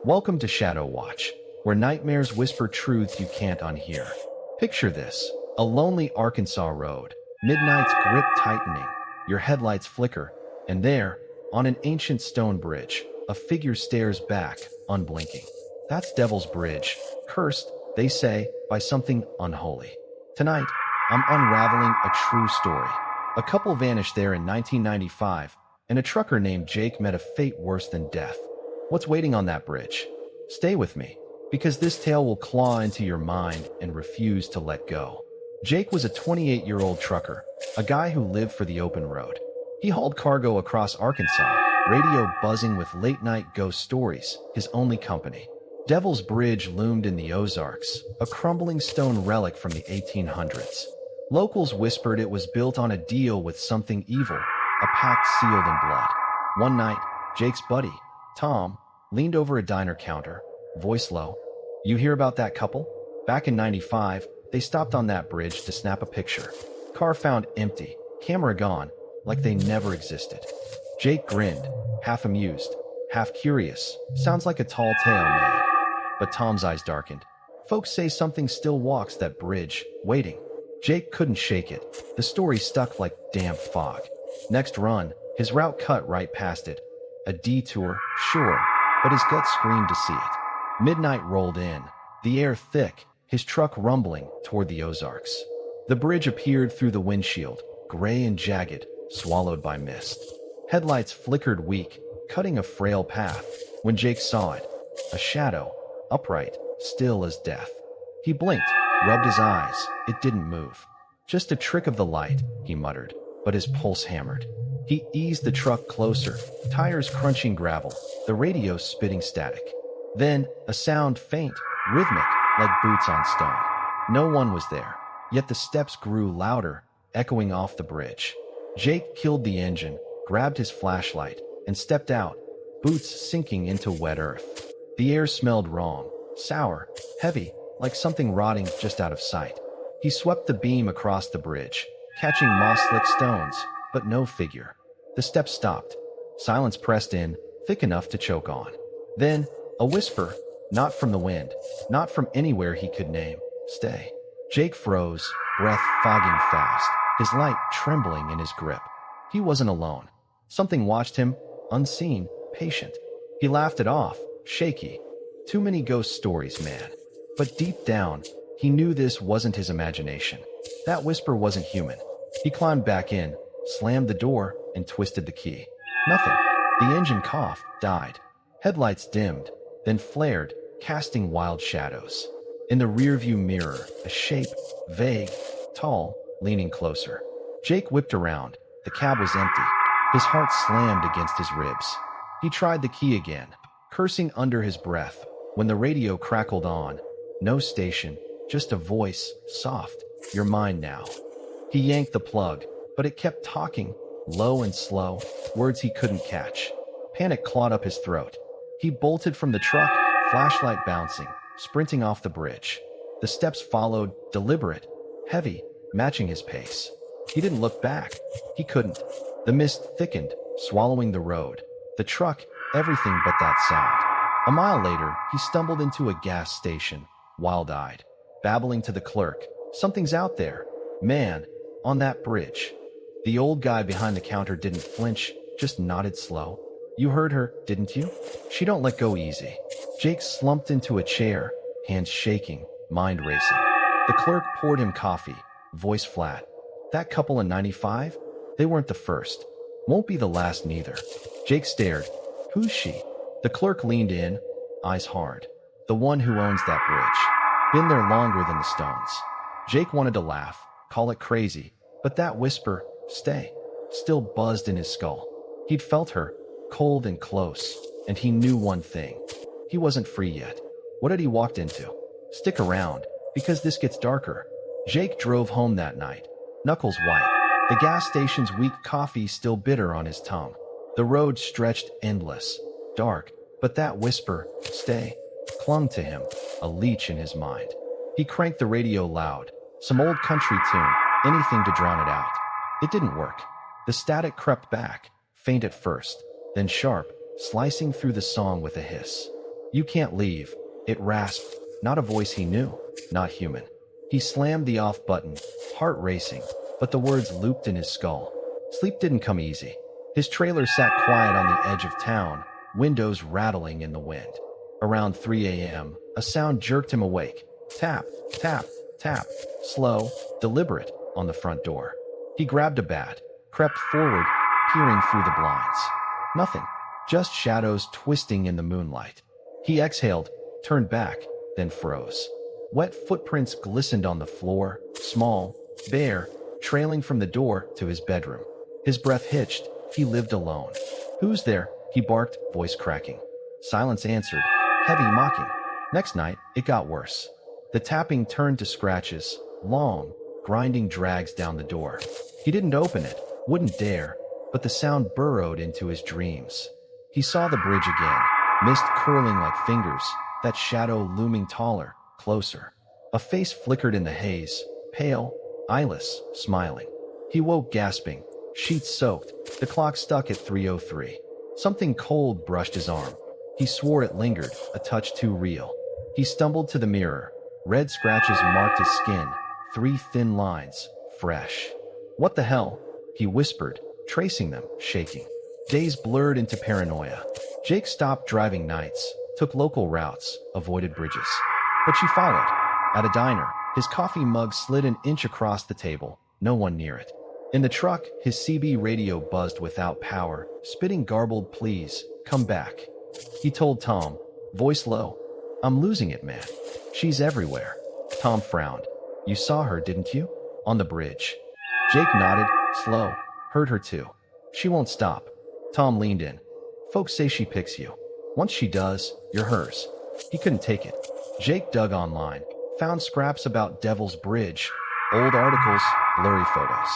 Welcome to ShadowWatch, where nightmares whisper truths you can't unhear. Picture this, a lonely Arkansas road, midnight's grip tightening, your headlights flicker, and there, on an ancient stone bridge, a figure stares back, unblinking. That's Devil's Bridge, cursed, they say, by something unholy. Tonight, I'm unraveling a true story. A couple vanished there in 1995, and a trucker named Jake met a fate worse than death. What's waiting on that bridge? Stay with me, because this tale will claw into your mind and refuse to let go. Jake was a 28-year-old trucker, a guy who lived for the open road. He hauled cargo across Arkansas, radio buzzing with late-night ghost stories, his only company. Devil's Bridge loomed in the Ozarks, a crumbling stone relic from the 1800s. Locals whispered it was built on a deal with something evil, a pact sealed in blood. One night, Jake's buddy, Tom, leaned over a diner counter, voice low. "You hear about that couple? Back in '95, they stopped on that bridge to snap a picture. Car found empty, camera gone, like they never existed." Jake grinned, half amused, half curious. Sounds like a tall tale, man. But Tom's eyes darkened. "Folks say something still walks that bridge, waiting." Jake couldn't shake it. The story stuck like damp fog. Next run, his route cut right past it. A detour, sure, but his gut screamed to see it. Midnight rolled in, the air thick, his truck rumbling toward the Ozarks. The bridge appeared through the windshield, gray and jagged, swallowed by mist. Headlights flickered weak, cutting a frail path. When Jake saw it, a shadow, upright, still as death. He blinked, rubbed his eyes. It didn't move. "Just a trick of the light," he muttered, but his pulse hammered. He eased the truck closer, tires crunching gravel, the radio spitting static. Then, a sound faint, rhythmic, like boots on stone. No one was there, yet the steps grew louder, echoing off the bridge. Jake killed the engine, grabbed his flashlight, and stepped out, boots sinking into wet earth. The air smelled wrong, sour, heavy, like something rotting just out of sight. He swept the beam across the bridge, catching moss-slick stones, but no figure. The steps stopped. Silence pressed in, thick enough to choke on. Then, a whisper, not from the wind, not from anywhere he could name. "Stay." Jake froze, breath fogging fast, his light trembling in his grip. He wasn't alone. Something watched him, unseen, patient. He laughed it off, shaky. Too many ghost stories, man. But deep down, he knew this wasn't his imagination. That whisper wasn't human. He climbed back in, slammed the door, and twisted the key. Nothing. The engine coughed, died. Headlights dimmed, then flared, casting wild shadows. In the rearview mirror, a shape, vague, tall, leaning closer. Jake whipped around. The cab was empty. His heart slammed against his ribs. He tried the key again, cursing under his breath, when the radio crackled on. No station, just a voice, soft. "You're mine now." He yanked the plug, but it kept talking, low and slow, words he couldn't catch. Panic clawed up his throat. He bolted from the truck, flashlight bouncing, sprinting off the bridge. The steps followed, deliberate, heavy, matching his pace. He didn't look back. He couldn't. The mist thickened, swallowing the road. The truck, everything but that sound. A mile later, he stumbled into a gas station, wild-eyed, babbling to the clerk. "Something's out there. Man, on that bridge." The old guy behind the counter didn't flinch, just nodded slow. "You heard her, didn't you? She don't let go easy." Jake slumped into a chair, hands shaking, mind racing. The clerk poured him coffee, voice flat. "That couple in '95? They weren't the first. Won't be the last neither." Jake stared. "Who's she?" The clerk leaned in, eyes hard. "The one who owns that bridge. Been there longer than the stones." Jake wanted to laugh, call it crazy, but that whisper, "Stay," still buzzed in his skull. He'd felt her, cold and close, and he knew one thing. He wasn't free yet. What had he walked into? "Stick around, because this gets darker." Jake drove home that night, knuckles white, the gas station's weak coffee still bitter on his tongue. The road stretched endless, dark, but that whisper, "Stay," clung to him, a leech in his mind. He cranked the radio loud, some old country tune, anything to drown it out. It didn't work. The static crept back, faint at first, then sharp, slicing through the song with a hiss. "You can't leave," it rasped, not a voice he knew, not human. He slammed the off button, heart racing, but the words looped in his skull. Sleep didn't come easy. His trailer sat quiet on the edge of town, windows rattling in the wind. Around 3 a.m., a sound jerked him awake. Tap, tap, tap, slow, deliberate, on the front door. He grabbed a bat, crept forward, peering through the blinds. Nothing, just shadows twisting in the moonlight. He exhaled, turned back, then froze. Wet footprints glistened on the floor, small, bare, trailing from the door to his bedroom. His breath hitched. He lived alone. "Who's there?" he barked, voice cracking. Silence answered, heavy, mocking. Next night, it got worse. The tapping turned to scratches, long, grinding drags down the door. He didn't open it, wouldn't dare, but the sound burrowed into his dreams. He saw the bridge again, mist curling like fingers, that shadow looming taller, closer. A face flickered in the haze, pale, eyeless, smiling. He woke gasping, sheets soaked, the clock stuck at 3:03. Something cold brushed his arm. He swore it lingered, a touch too real. He stumbled to the mirror. Red scratches marked his skin, 3 thin lines, fresh. "What the hell?" he whispered, tracing them, shaking. Days blurred into paranoia. Jake stopped driving nights, took local routes, avoided bridges. But she followed. At a diner, his coffee mug slid an inch across the table, no one near it. In the truck, his CB radio buzzed without power, spitting garbled pleas, "Come back." He told Tom, voice low, "I'm losing it, man. She's everywhere." Tom frowned. "You saw her, didn't you? On the bridge." Jake nodded, slow. "Heard her too. She won't stop." Tom leaned in. "Folks say she picks you. Once she does, you're hers." He couldn't take it. Jake dug online, found scraps about Devil's Bridge, old articles, blurry photos.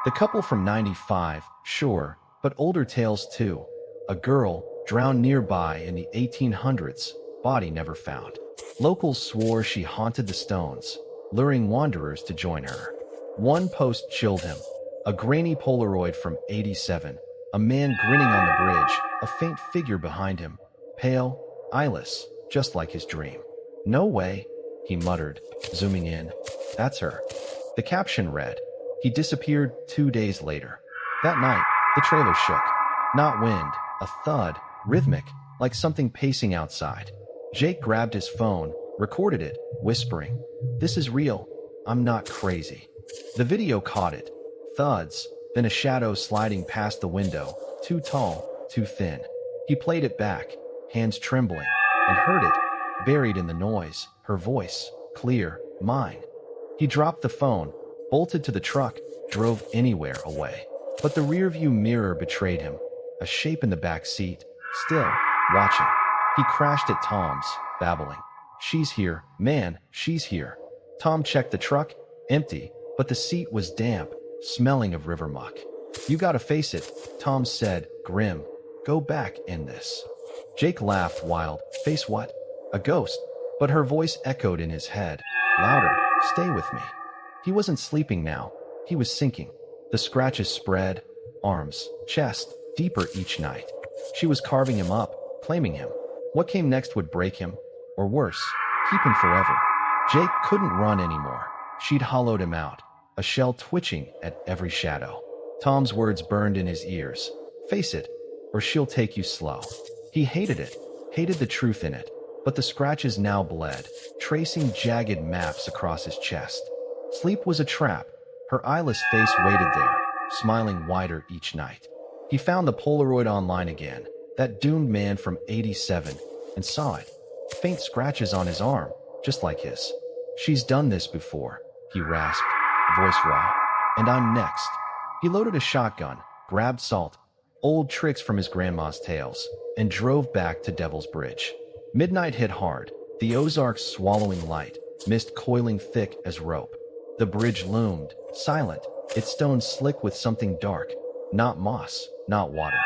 The couple from 95, sure, but older tales too. A girl, drowned nearby in the 1800s, body never found. Locals swore she haunted the stones, luring wanderers to join her. One post chilled him. A grainy Polaroid from 87, a man grinning on the bridge, a faint figure behind him, pale, eyeless, just like his dream. "No way," he muttered, zooming in. "That's her." The caption read, "He disappeared 2 days later." That night, the trailer shook. Not wind, a thud, rhythmic, like something pacing outside. Jake grabbed his phone, recorded it, whispering, "This is real. I'm not crazy." The video caught it. Thuds, then a shadow sliding past the window, too tall, too thin. He played it back, hands trembling, and heard it, buried in the noise, her voice, clear, mine. He dropped the phone, bolted to the truck, drove anywhere away. But the rearview mirror betrayed him, a shape in the back seat, still, watching. He crashed at Tom's, babbling, "She's here, man, she's here." Tom checked the truck, empty, but the seat was damp, smelling of river muck. "You gotta face it," Tom said, grim. "Go back in this." Jake laughed wild. "Face what?" "A ghost." But her voice echoed in his head, louder, "Stay with me." He wasn't sleeping now. He was sinking. The scratches spread, arms, chest, deeper each night. She was carving him up, claiming him. What came next would break him, or worse, keep him forever. Jake couldn't run anymore. She'd hollowed him out, a shell twitching at every shadow. Tom's words burned in his ears. "Face it, or she'll take you slow." He hated it, hated the truth in it, but the scratches now bled, tracing jagged maps across his chest. Sleep was a trap. Her eyeless face waited there, smiling wider each night. He found the Polaroid online again, that doomed man from 87, and saw it. Faint scratches on his arm, just like his. "She's done this before," he rasped, voice raw. "And I'm next." He loaded a shotgun, grabbed salt, old tricks from his grandma's tales, and drove back to Devil's Bridge. Midnight hit hard, the Ozarks swallowing light, mist coiling thick as rope. The bridge loomed, silent, its stones slick with something dark, not moss, not water.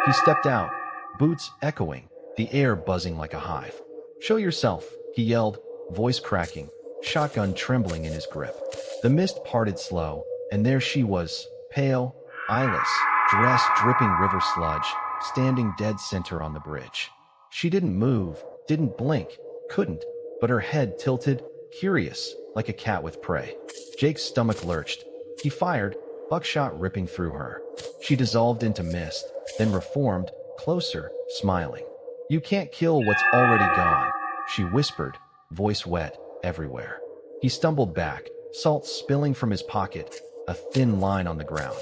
He stepped out, boots echoing, the air buzzing like a hive. "Show yourself," he yelled, voice cracking, shotgun trembling in his grip. The mist parted slow, and there she was, pale, eyeless, dress dripping river sludge, standing dead center on the bridge. She didn't move, Didn't blink, couldn't, but her head tilted, curious, like a cat with prey. Jake's stomach lurched. He fired, buckshot ripping through her. She dissolved into mist, then reformed, closer, smiling. "You can't kill what's already gone," she whispered, voice wet, everywhere. He stumbled back, salt spilling from his pocket, a thin line on the ground.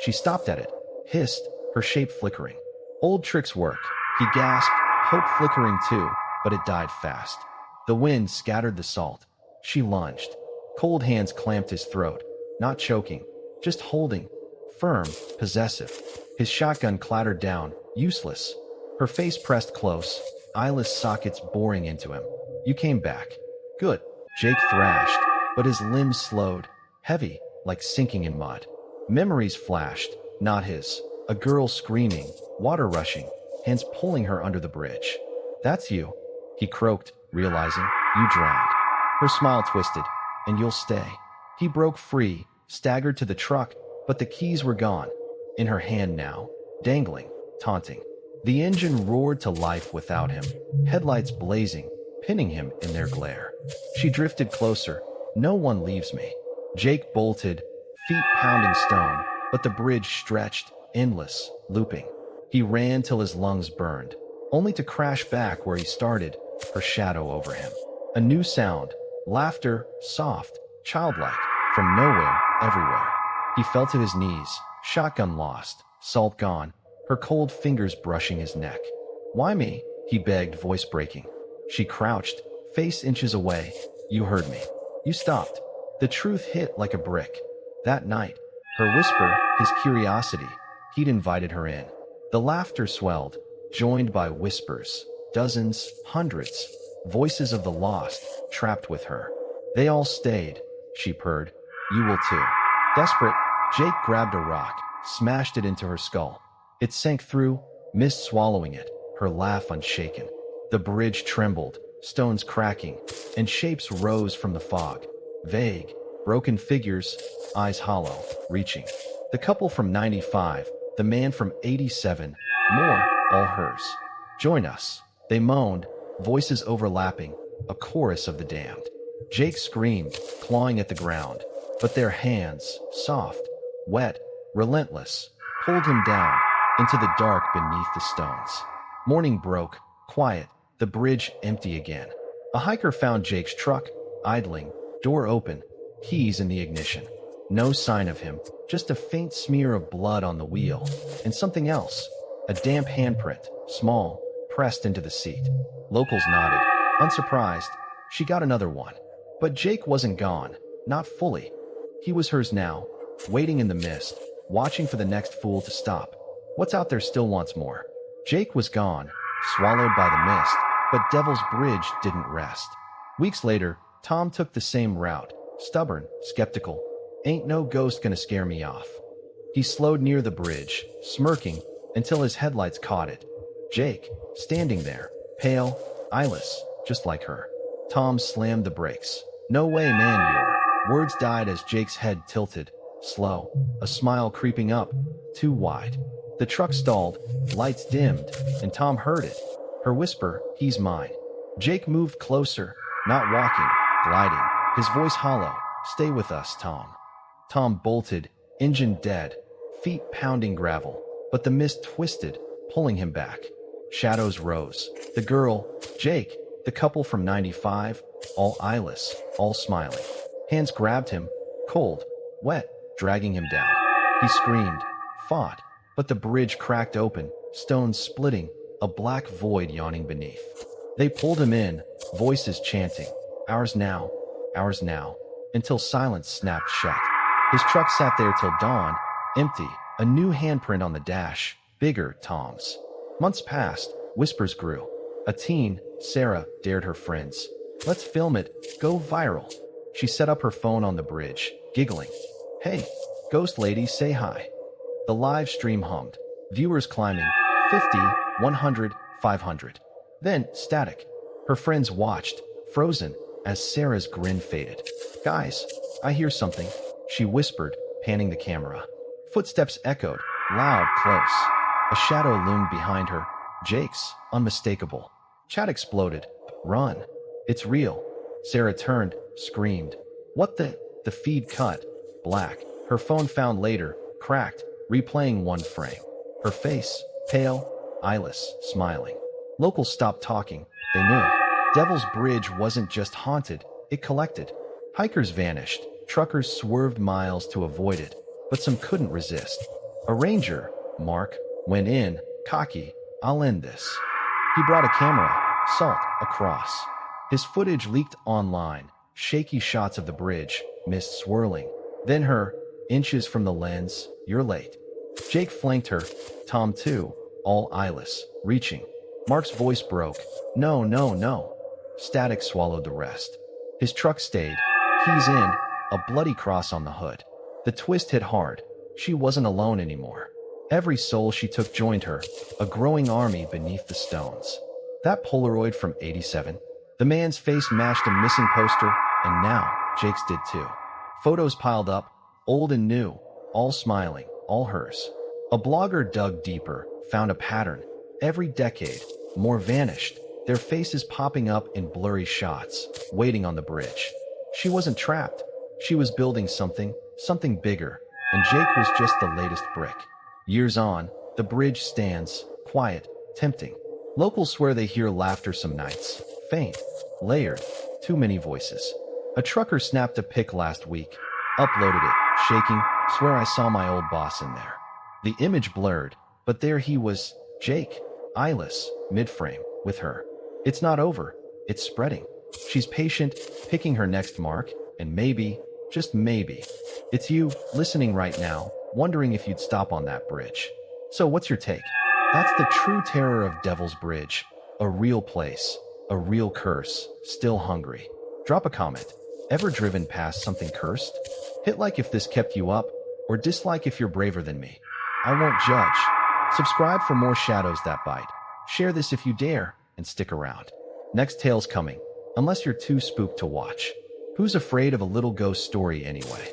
She stopped at it, hissed, her shape flickering. "Old tricks work," he gasped, hope flickering too, but it died fast. The wind scattered the salt. She lunged. Cold hands clamped his throat, not choking, just holding, firm, possessive. His shotgun clattered down, useless. Her face pressed close, eyeless sockets boring into him. "You came back." "Good," Jake thrashed, but his limbs slowed, heavy, like sinking in mud. Memories flashed, not his. A girl screaming, water rushing, hands pulling her under the bridge. "That's you," he croaked, realizing. "You drowned." Her smile twisted. "And you'll stay." He broke free, staggered to the truck, but the keys were gone. In her hand now, dangling, taunting. The engine roared to life without him, headlights blazing, pinning him in their glare. She drifted closer. "No one leaves me." Jake bolted, feet pounding stone, but the bridge stretched, endless, looping. He ran till his lungs burned, only to crash back where he started, her shadow over him. A new sound, laughter, soft, childlike, from nowhere, everywhere. He fell to his knees, shotgun lost, salt gone, her cold fingers brushing his neck. "Why me?" he begged, voice breaking. She crouched, face inches away. "You heard me. You stopped." The truth hit like a brick. That night, her whisper, his curiosity, he'd invited her in. The laughter swelled, joined by whispers, dozens, hundreds, voices of the lost, trapped with her. "They all stayed," she purred. "You will too." Desperate, Jake grabbed a rock, smashed it into her skull. It sank through, mist swallowing it, her laugh unshaken. The bridge trembled, stones cracking, and shapes rose from the fog. Vague, broken figures, eyes hollow, reaching. The couple from 95, the man from 87, more, all hers. "Join us," they moaned, voices overlapping, a chorus of the damned. Jake screamed, clawing at the ground, but their hands, soft, wet, relentless, pulled him down into the dark beneath the stones. Morning broke, quiet, the bridge empty again. A hiker found Jake's truck, idling, door open, keys in the ignition. No sign of him, just a faint smear of blood on the wheel, and something else, a damp handprint, small, pressed into the seat. Locals nodded, unsurprised. She got another one. But Jake wasn't gone, not fully. He was hers now, waiting in the mist, watching for the next fool to stop. What's out there still wants more. Jake was gone, swallowed by the mist, but Devil's Bridge didn't rest. Weeks later, Tom took the same route, stubborn, skeptical. "Ain't no ghost gonna scare me off." He slowed near the bridge, smirking, until his headlights caught it. Jake, standing there, pale, eyeless, just like her. Tom slammed the brakes. "No way, man, you're..." Words died as Jake's head tilted, slow, a smile creeping up, too wide. The truck stalled, lights dimmed, and Tom heard it. Her whisper, "He's mine." Jake moved closer, not walking, gliding, his voice hollow. "Stay with us, Tom." Tom bolted, engine dead, feet pounding gravel, but the mist twisted, pulling him back. Shadows rose. The girl, Jake, the couple from 95, all eyeless, all smiling. Hands grabbed him, cold, wet, dragging him down. He screamed, fought, but the bridge cracked open, stones splitting, a black void yawning beneath. They pulled him in, voices chanting, ours now, until silence snapped shut. His truck sat there till dawn, empty, a new handprint on the dash, bigger, Tom's. Months passed, whispers grew. A teen, Sarah, dared her friends. "Let's film it, go viral." She set up her phone on the bridge, giggling. "Hey, ghost lady, say hi." The live stream hummed, viewers climbing, 50, 100, 500. Then, static. Her friends watched, frozen, as Sarah's grin faded. "Guys, I hear something," she whispered, panning the camera. Footsteps echoed, loud, close. A shadow loomed behind her, Jake's, unmistakable. Chat exploded. Run. It's real. Sarah turned, screamed. What the? The feed cut. Black. Her phone found later, cracked, replaying one frame. Her face, pale, eyeless, smiling. Locals stopped talking. They knew. Devil's Bridge wasn't just haunted, it collected. Hikers vanished. Truckers swerved miles to avoid it, but some couldn't resist. A ranger, Mark, went in, cocky. I'll end this. He brought a camera, salt, across. His footage leaked online, shaky shots of the bridge, mist swirling. Then her, inches from the lens, you're late. Jake flanked her, Tom too, all eyeless, reaching. Mark's voice broke. No, no, no. Static swallowed the rest. His truck stayed, keys in, a bloody cross on the hood. The twist hit hard. She wasn't alone anymore. Every soul she took joined her, a growing army beneath the stones. That Polaroid from '87, the man's face matched a missing poster, and now Jake's did too. Photos piled up, old and new, all smiling, all hers. A blogger dug deeper, found a pattern. Every decade, more vanished, their faces popping up in blurry shots, waiting on the bridge. She wasn't trapped. She was building something, something bigger, and Jake was just the latest brick. Years on, the bridge stands, quiet, tempting. Locals swear they hear laughter some nights, faint, layered, too many voices. A trucker snapped a pic last week, uploaded it, shaking, swear I saw my old boss in there. The image blurred, but there he was, Jake, eyeless, mid-frame, with her. It's not over, it's spreading. She's patient, picking her next mark, and maybe, just maybe, it's you, listening right now, wondering if you'd stop on that bridge. So what's your take? That's the true terror of Devil's Bridge. A real place, a real curse, still hungry. Drop a comment. Ever driven past something cursed? Hit like if this kept you up, or dislike if you're braver than me. I won't judge. Subscribe for more shadows that bite. Share this if you dare, and stick around. Next tale's coming, unless you're too spooked to watch. Who's afraid of a little ghost story anyway?